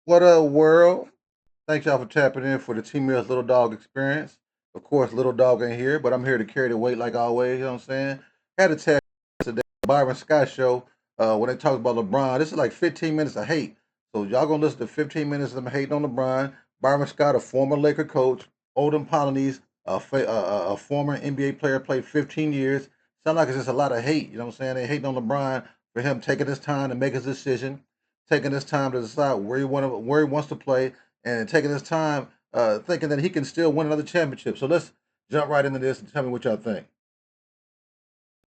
What up, world? Thanks y'all for tapping in for the Team Mills Little Dog experience. Of course, Little Dog ain't here, but I'm here to carry the weight like always. You know what I'm saying? Had a tag today, Byron Scott show. When they talk about LeBron, this is like 15 minutes of hate. So y'all gonna listen to 15 minutes of them hating on LeBron. Byron Scott, a former Laker coach, Olden Polonese, a former NBA player, played 15 years. Sound like it's just a lot of hate. You know what I'm saying? They hating on LeBron for him taking his time to make his decision, taking his time to decide where he wants to play, and taking his time thinking that he can still win another championship. So let's jump right into this and tell me what y'all think.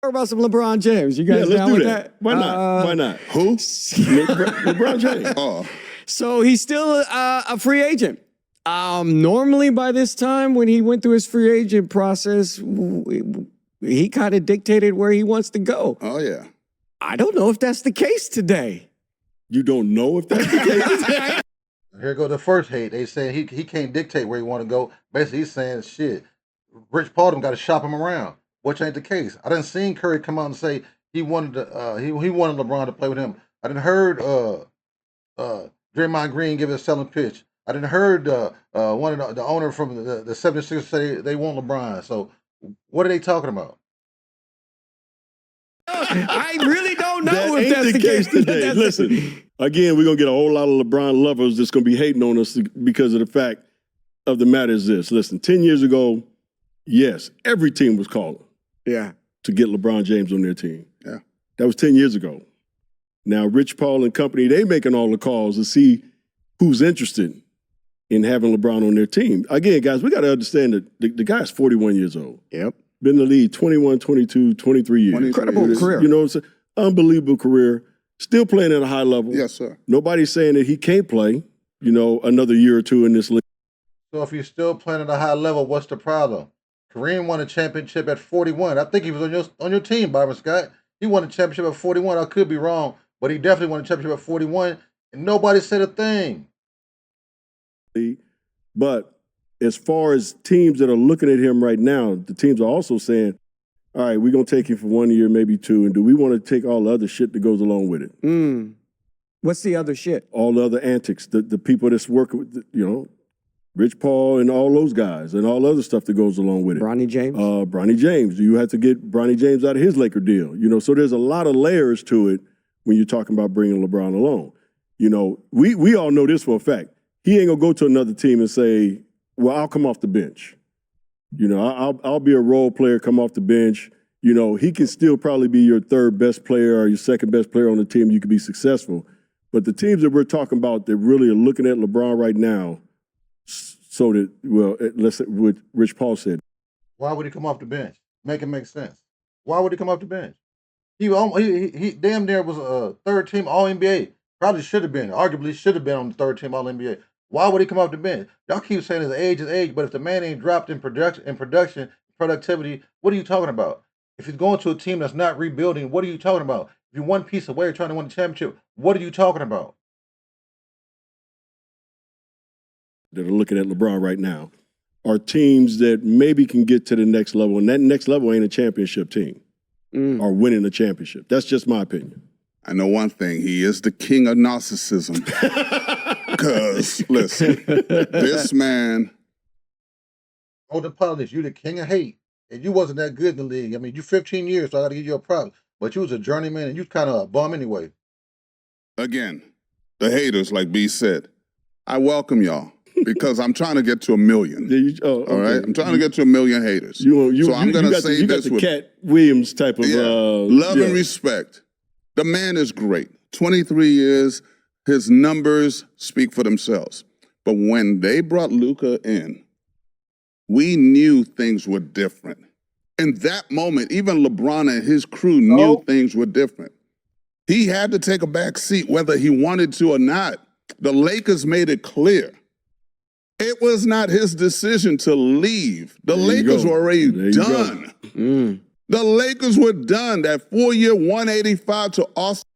Talk about some LeBron James. You Yeah, guys let's down do with that. Why not? Why not? Who? LeBron James. Oh, So he's still a free agent. Normally by this time when he went through his free agent process, he kind of dictated where he wants to go. oh yeah. I don't know if that's the case today. You don't know if that's the case? Here go the first hate. They say he can't dictate where he want to go. Basically, he's saying shit. Rich Paul got to shop him around, which ain't the case. I didn't seen Curry come out and say he wanted he wanted LeBron to play with him. I didn't heard Draymond Green give a selling pitch. I didn't heard one of the owner from the 76ers say they want LeBron. So what are they talking about? I really don't know That if ain't that's the case today. Listen, again, we're going to get a whole lot of LeBron lovers that's going to be hating on us because of the fact of the matter is this. Listen, 10 years ago, yes, every team was calling Yeah. to get LeBron James on their team. Yeah. That was 10 years ago. Now, Rich Paul and company, they making all the calls to see who's interested in having LeBron on their team. Again, guys, we got to understand that the guy's 41 years old. Yep. Been in the league 21, 22, 23 years. 23 Incredible years. career. You know, it's an unbelievable career. Still playing at a high level. Yes, sir. Nobody's saying that he can't play, another year or two in this league. So if you're still playing at a high level, what's the problem? Kareem won a championship at 41. I think he was on your team, Byron Scott. He won a championship at 41. I could be wrong, but he definitely won a championship at 41, and nobody said a thing. But as far as teams that are looking at him right now, the teams are also saying, all right, we're going to take him for 1 year, maybe two, and do we want to take all the other shit that goes along with it? What's the other shit? All the other antics, the people that's working with, Rich Paul and all those guys and all the other stuff that goes along with it. Bronny James? Bronny James. You have to get Bronny James out of his Laker deal. So there's a lot of layers to it when you're talking about bringing LeBron along. We all know this for a fact. He ain't going to go to another team and say, well, I'll come off the bench. I'll be a role player, come off the bench. He can still probably be your third best player or your second best player on the team. You could be successful. But the teams that we're talking about that really are looking at LeBron right now, so that, let's say what Rich Paul said. Why would he come off the bench? Make it make sense. Why would he come off the bench? He damn near was a third team All NBA. Probably should have been. Arguably should have been on the third team All NBA. Why would he come off the bench? Y'all keep saying his age is age, but if the man ain't dropped in productivity, what are you talking about? If he's going to a team that's not rebuilding, what are you talking about? If you're one piece away trying to win the championship, what are you talking about? That are looking at LeBron right now are teams that maybe can get to the next level, and that next level ain't a championship team or winning a championship. That's just my opinion. I know one thing. He is the king of narcissism. Because, listen, this man. Olden Politics, you the king of hate. And you wasn't that good in the league. I mean, you 15 years, so I got to give you a prop. But you was a journeyman, and you kind of a bum anyway. Again, the haters, like B said, I welcome y'all because I'm trying to get to 1 million. Okay. All right? I'm trying to get to 1 million haters. So I'm going to say you got this the with Cat Williams type of love and respect. The man is great. 23 years, his numbers speak for themselves. But when they brought Luka in, we knew things were different. In that moment, even LeBron and his crew knew things were different. He had to take a back seat whether he wanted to or not. The Lakers made it clear. It was not his decision to leave. The Lakers were already done. The Lakers were done. That 4-year, 185 to Austin.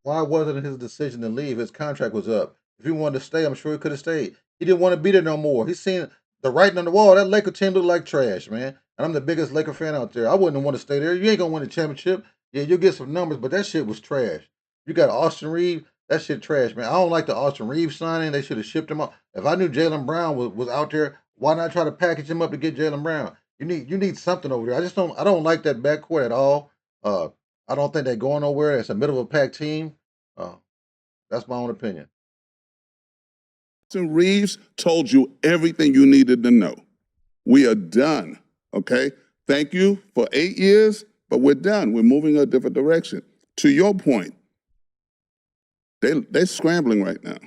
Why wasn't it his decision to leave? His contract was up. If he wanted to stay, I'm sure he could have stayed. He didn't want to be there no more. He's seen the writing on the wall. That Laker team looked like trash, man. And I'm the biggest Laker fan out there. I wouldn't want to stay there. You ain't going to win a championship. Yeah, you'll get some numbers, but that shit was trash. You got Austin Reeves. That shit trash, man. I don't like the Austin Reeves signing. They should have shipped him off. If I knew Jaylen Brown was out there, why not try to package him up to get Jaylen Brown? You need something over there. I don't like that backcourt at all. I don't think they're going nowhere. It's a middle of a pack team. That's my own opinion. Austin Reeves told you everything you needed to know. We are done, okay? Thank you for 8 years, but we're done. We're moving a different direction. To your point, they're scrambling right now.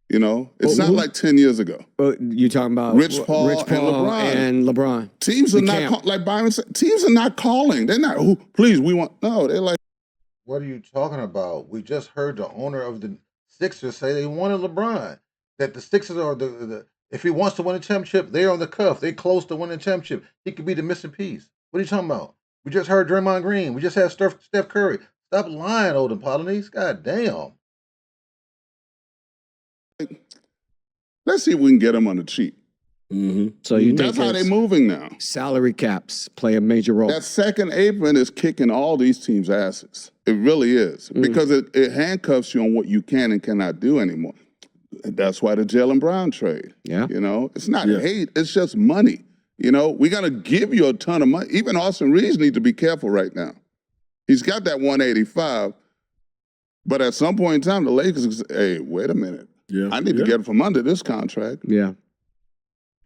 You know, it's not like 10 years ago. You talking about Rich Paul and LeBron. Teams are not like Byron said. Teams are not calling. They're not. Oh, please, we want. No, they're like. What are you talking about? We just heard the owner of the Sixers say they wanted LeBron. That the Sixers are if he wants to win a championship, they're on the cuff. They're close to winning a championship. He could be the missing piece. What are you talking about? We just heard Draymond Green. We just had Steph Curry. Stop lying, Olden Polynice. God damn. Let's see if we can get them on the cheap. Mm-hmm. So you That's how they're moving now. Salary caps play a major role. That second apron is kicking all these teams' asses. It really is. Because it handcuffs you on what you can and cannot do anymore. That's why the Jaylen Brown trade. Yeah. You know, it's not hate, it's just money. You know, we're going to give you a ton of money. Even Austin Reeves needs to be careful right now. He's got that 185, but at some point in time, the Lakers, hey, wait a minute. Yeah. I need to get him from under this contract. Yeah.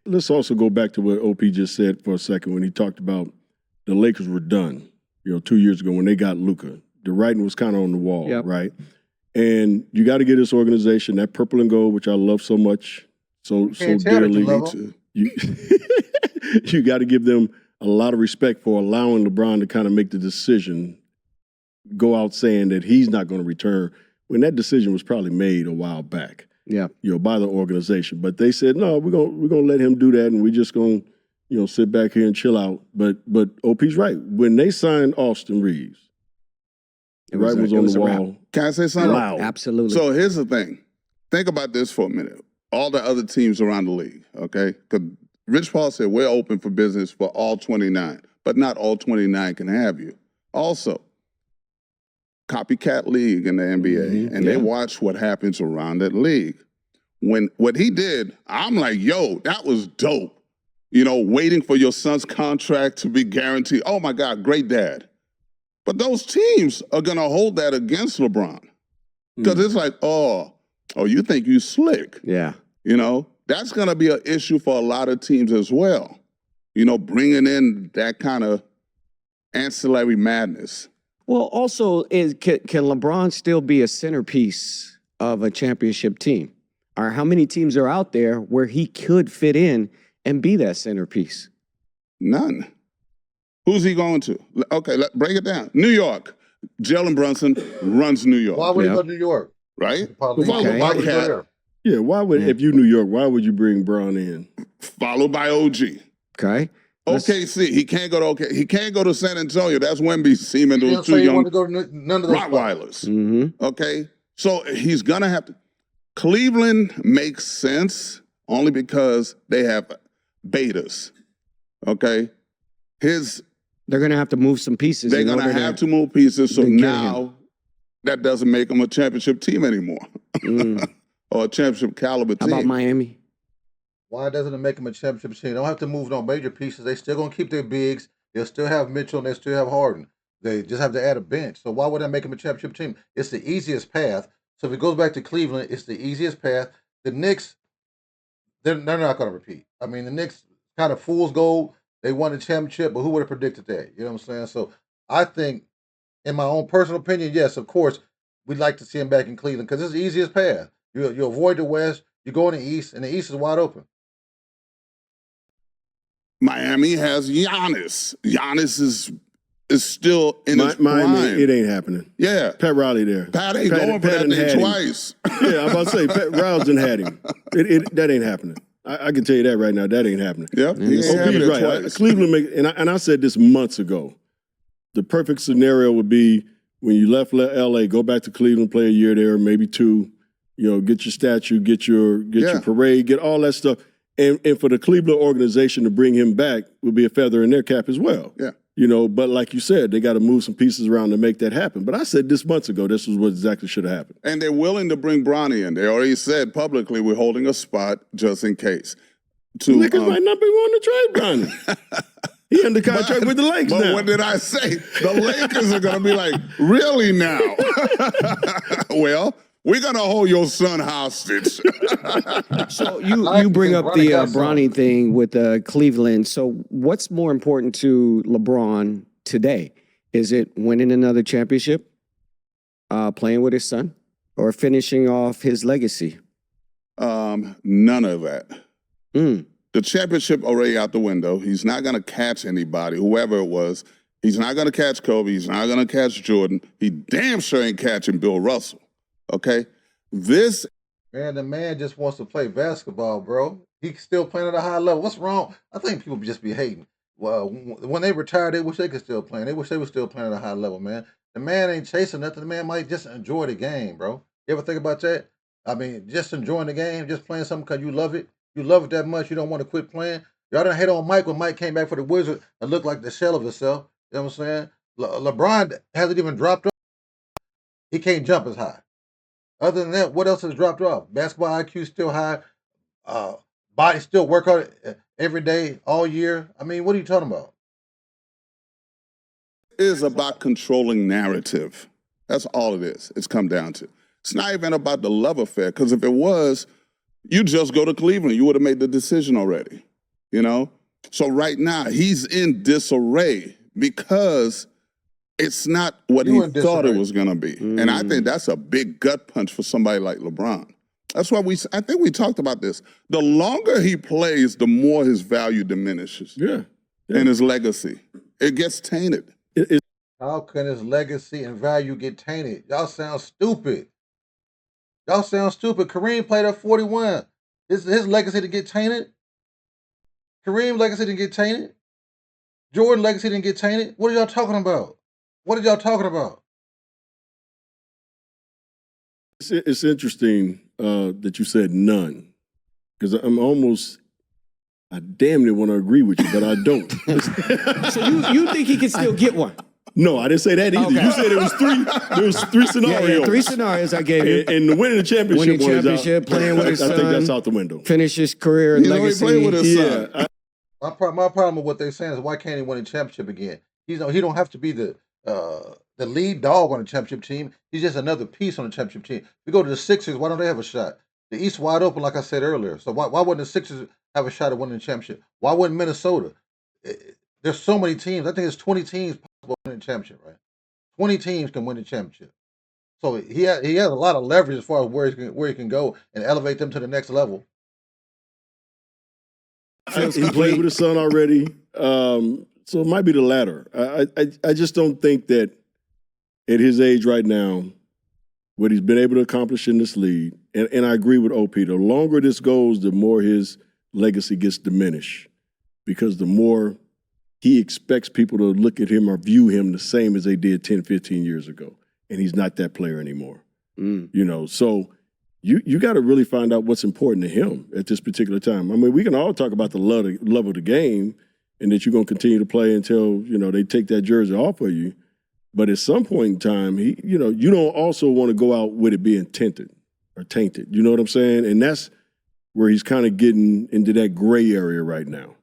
Let's also go back to what OP just said for a second when he talked about the Lakers were done, 2 years ago when they got Luka. The writing was kind of on the wall, right? And you got to get this organization, that purple and gold, which I love so much, so dearly. You got to give them a lot of respect for allowing LeBron to kind of make the decision, go out saying that he's not going to return when that decision was probably made a while back. Yeah, by the organization. But they said, no, we're gonna let him do that, and we're just gonna, sit back here and chill out. But OP's right. When they signed Austin Reeves, the writing was on the wall. Can I say something? Loud. Absolutely. So here's the thing. Think about this for a minute. All the other teams around the league, okay? Because Rich Paul said we're open for business for all 29, but not all 29 can have you. Also, copycat league in the NBA, and they watch what happens around that league. When what he did, I'm like, yo, that was dope. Waiting for your son's contract to be guaranteed. Oh my God, great dad. But those teams are gonna hold that against LeBron. Because it's like, oh, you think you slick. Yeah. That's gonna be an issue for a lot of teams as well. Bringing in that kind of ancillary madness. Well, also, can LeBron still be a centerpiece of a championship team? Or how many teams are out there where he could fit in and be that centerpiece? None. Who's he going to? Okay, let's break it down. New York. Jalen Brunson runs New York. Why would he go to New York? Right? Why would he go there? Yeah, if you New York, why would you bring Bron in? Followed by OG. Okay. OKC. He can't go to OK. He can't go to San Antonio. That's Wemby seeming those two young want to go to none of those Rottweilers. Mm-hmm. Okay, so he's gonna have to. Cleveland makes sense only because they have betas. Okay, they're gonna have to move some pieces. They're gonna have to move pieces. So now that doesn't make them a championship team anymore, or a championship caliber team. How about Miami? Why doesn't it make them a championship team? They don't have to move no major pieces. They still gonna keep their bigs. They'll still have Mitchell and they still have Harden. They just have to add a bench. So why would that make them a championship team? It's the easiest path. So if it goes back to Cleveland, it's the easiest path. The Knicks, they're not gonna repeat. I mean, the Knicks kind of fool's gold. They won the championship, but who would have predicted that? You know what I'm saying? So I think, in my own personal opinion, yes, of course, we'd like to see him back in Cleveland because it's the easiest path. You avoid the West, you go in the East, and the East is wide open. Miami has Giannis. Giannis is still in his Miami, prime. it ain't happening. Yeah. Pat Riley there. Pat ain't going for that thing twice. Yeah, I'm about to say, Pat Riley done had him. That ain't happening. I can tell you that right now. That ain't happening. Yep. He's right. Cleveland, and I said this months ago. The perfect scenario would be when you left L.A., go back to Cleveland, play a year there, maybe two, get your statue, get your parade, get all that stuff. And for the Cleveland organization to bring him back would be a feather in their cap as well. Yeah. You know, but like you said, they got to move some pieces around to make that happen. But I said this months ago, this was what exactly should have happened. And they're willing to bring Bronny in. They already said publicly, we're holding a spot just in case. The Lakers might not be willing to trade Bronny. He under contract with the Lakers but now. What did I say? The Lakers are going to be like, really now? Well, we're going to hold your son hostage. So you bring up the Bronny thing with Cleveland. So what's more important to LeBron today? Is it winning another championship, playing with his son, or finishing off his legacy? None of that. The championship already out the window. He's not going to catch anybody, whoever it was. He's not going to catch Kobe. He's not going to catch Jordan. He damn sure ain't catching Bill Russell. Okay? Man, the man just wants to play basketball, bro. He's still playing at a high level. What's wrong? I think people just be hating. Well, when they retire, they wish they could still play. They wish they were still playing at a high level, man. The man ain't chasing nothing. The man might just enjoy the game, bro. You ever think about that? I mean, just enjoying the game, just playing something because you love it. You love it that much, you don't want to quit playing. Y'all done hate on Mike when Mike came back for the Wizards and looked like the shell of himself. You know what I'm saying? LeBron hasn't even dropped off. He can't jump as high. Other than that, what else has dropped off? Basketball IQ still high. Body still work on it every day, all year. I mean, what are you talking about? It is about controlling narrative. That's all it is. It's come down to. It's not even about the love affair, because if it was, you just go to Cleveland. You would have made the decision already, you know? So right now, he's in disarray because it's not what he thought it was going to be. And I think that's a big gut punch for somebody like LeBron. That's why I think we talked about this. The longer he plays, the more his value diminishes. And his legacy. It gets tainted. How can his legacy and value get tainted? Y'all sound stupid. Y'all sound stupid. Kareem played at 41. His legacy to get tainted? Kareem's legacy didn't get tainted? Jordan's legacy didn't get tainted? What are y'all talking about? What are y'all talking about? It's interesting that you said none, because I damn near want to agree with you, but I don't. So you think he can still get one? No, I didn't say that either. Okay. You said it was three. There was three scenarios. Yeah, 3 scenarios I gave you. And the winning the championship, playing with his son. I think that's out the window. Finish his career and legacy. He played with his son. My problem with what they're saying is, why can't he win a championship again? He don't have to be the lead dog on the championship team. He's just another piece on the championship team. If we go to the Sixers, why don't they have a shot? The East wide open, like I said earlier. So why wouldn't the Sixers have a shot at winning the championship? Why wouldn't Minnesota? There's so many teams. I think it's 20 teams possible to win the championship, right? 20 teams can win the championship. So he has a lot of leverage as far as where he can go and elevate them to the next level. He played with his son already, so it might be the latter. I just don't think that at his age right now, what he's been able to accomplish in this league, and I agree with OP, the longer this goes, the more his legacy gets diminished, because the more he expects people to look at him or view him the same as they did 10, 15 years ago, and he's not that player anymore. You know, so you got to really find out what's important to him at this particular time. I mean, we can all talk about the love of the game and that you're going to continue to play until, you know, they take that jersey off of you. But at some point in time, you don't also want to go out with it being tainted. You know what I'm saying? And that's where he's kind of getting into that gray area right now.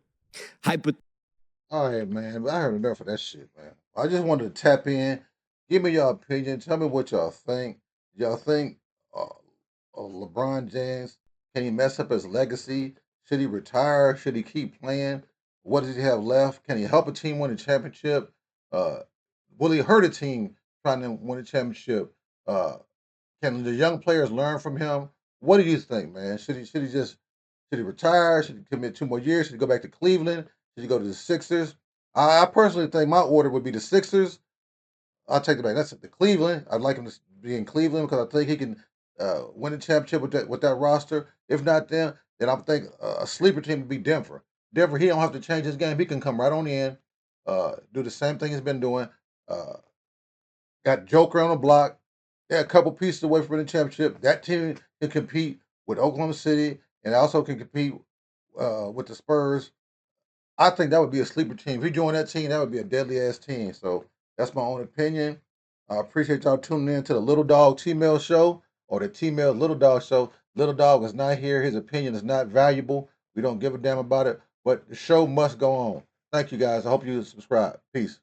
All right, man. I heard enough of that shit, man. I just wanted to tap in. Give me your opinion. Tell me what y'all think. Y'all think LeBron James, can he mess up his legacy? Should he retire? Should he keep playing? What does he have left? Can he help a team win a championship? Will he hurt a team trying to win a championship? Can the young players learn from him? What do you think, man? Should he retire? Should he commit 2 more years? Should he go back to Cleveland? Should he go to the Sixers? I personally think my order would be the Sixers. I'll take it back. That's the Cleveland. I'd like him to be in Cleveland because I think he can win a championship with that roster. If not them, then I think a sleeper team would be Denver. Denver, he don't have to change his game. He can come right on in, do the same thing he's been doing. Got Joker on the block. They're a couple pieces away from the championship. That team can compete with Oklahoma City and also can compete with the Spurs. I think that would be a sleeper team. If he joined that team, that would be a deadly ass team. So that's my own opinion. I appreciate y'all tuning in to the Little Dog T-Mail Show or the T-Mail Little Dog Show. Little Dog is not here. His opinion is not valuable. We don't give a damn about it. But the show must go on. Thank you guys. I hope you subscribe. Peace.